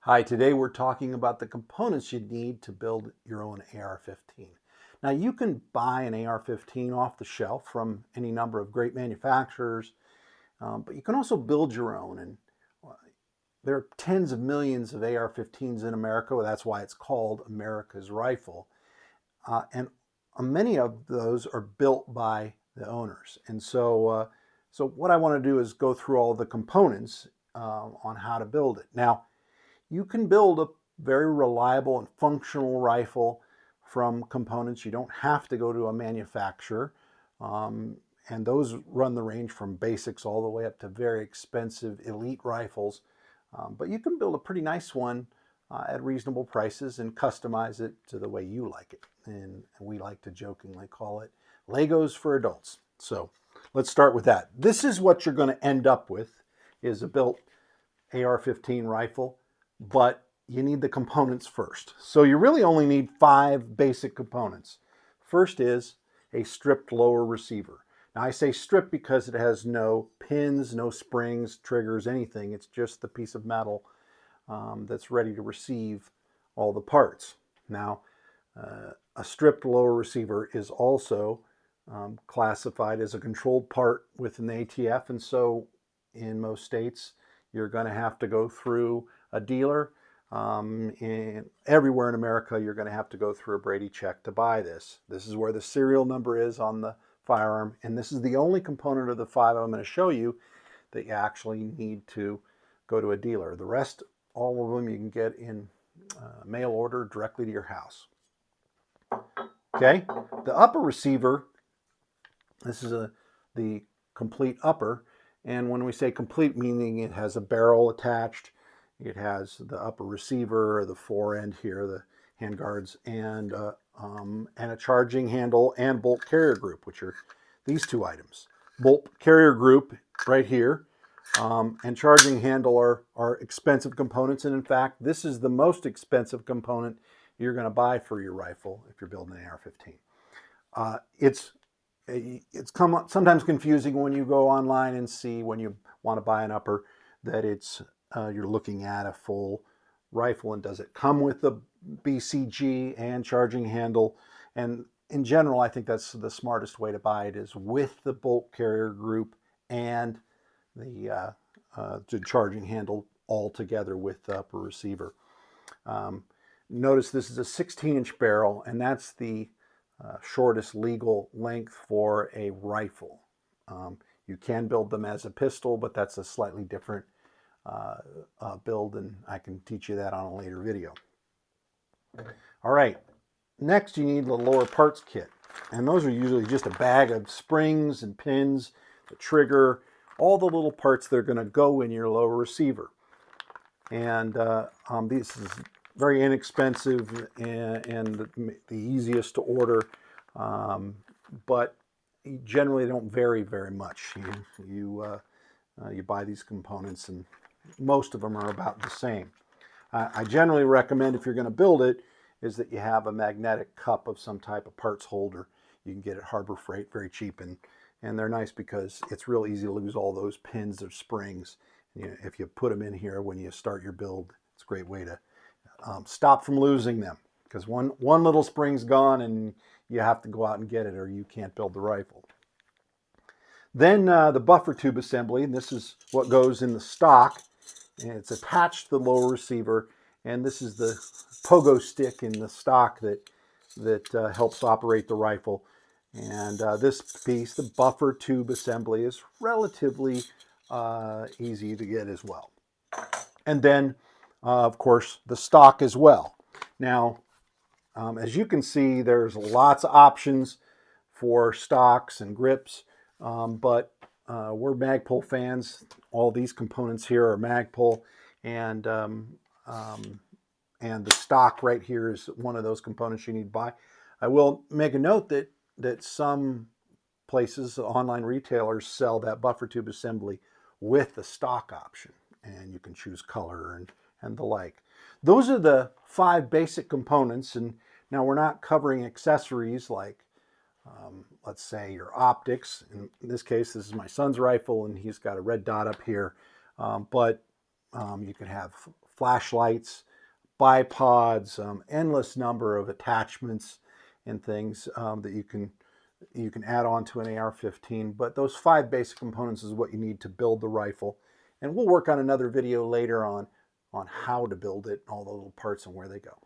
Hi, today we're talking about the components you need to build your own AR-15. Now you can buy an AR-15 off the shelf from any number of great manufacturers, but you can also build your own. And there are tens of millions of AR-15s in America. Well, that's why it's called America's Rifle. And many of those are built by the owners. And so what I want to do is go through all the components on how to build it. Now, you can build a very reliable and functional rifle from components. You don't have to go to a manufacturer. And those run the range from basics all the way up to very expensive elite rifles. But you can build a pretty nice one at reasonable prices and customize it to the way you like it. And we like to jokingly call it Legos for adults. So let's start with that. This is what you're going to end up with, is a built AR-15 rifle, but you need the components first. So you really only need 5 basic components. First is a stripped lower receiver. Now I say stripped because it has no pins, no springs, triggers, anything. It's just the piece of metal that's ready to receive all the parts. Now, a stripped lower receiver is also classified as a controlled part within the ATF, and so in most states you're going to have to go through a dealer. And everywhere in America you're going to have to go through a Brady check to buy this. This is where the serial number is on the firearm, and this is the only component of the 5 I'm going to show you that you actually need to go to a dealer. The rest, all of them, you can get in mail order directly to your house. Okay, the upper receiver, this is the complete upper, and when we say complete, meaning it has a barrel attached, it has the upper receiver, the forend here, the handguards, and a charging handle and bolt carrier group, which are these 2 items. Bolt carrier group right here and charging handle are expensive components, and in fact this is the most expensive component you're going to buy for your rifle if you're building an AR-15. It's sometimes confusing when you go online and see, when you want to buy an upper, that it's you're looking at a full rifle, and does it come with the BCG and charging handle? And in general, I think that's the smartest way to buy it, is with the bolt carrier group and the charging handle all together with the upper receiver. Notice this is a 16-inch barrel, and that's the shortest legal length for a rifle. You can build them as a pistol, but that's a slightly different build, and I can teach you that on a later video. All right, next you need the lower parts kit, and those are usually just a bag of springs and pins, the trigger, all the little parts that are going to go in your lower receiver. And this is very inexpensive and the easiest to order, but generally they don't vary very much. You buy these components and most of them are about the same. I generally recommend, if you're going to build it, is that you have a magnetic cup of some type of parts holder. You can get it at Harbor Freight, very cheap, and they're nice because it's real easy to lose all those pins or springs. If you put them in here when you start your build, it's a great way to stop from losing them, because one little spring's gone and you have to go out and get it, or you can't build the rifle. Then the buffer tube assembly, and this is what goes in the stock, and it's attached to the lower receiver, and this is the pogo stick in the stock that helps operate the rifle. And this piece, the buffer tube assembly, is relatively easy to get as well. And then, of course, the stock as well. Now, as you can see, there's lots of options for stocks and grips, but we're Magpul fans. All these components here are Magpul, and the stock right here is one of those components you need to buy. I will make a note that some places, online retailers, sell that buffer tube assembly with the stock option, and you can choose color and the like. Those are the 5 basic components, and now we're not covering accessories like let's say your optics. In this case, this is my son's rifle and he's got a red dot up here, but you can have flashlights, bipods, endless number of attachments and things that you can add on to an AR-15. But those 5 basic components is what you need to build the rifle. And we'll work on another video later on how to build it, all the little parts and where they go.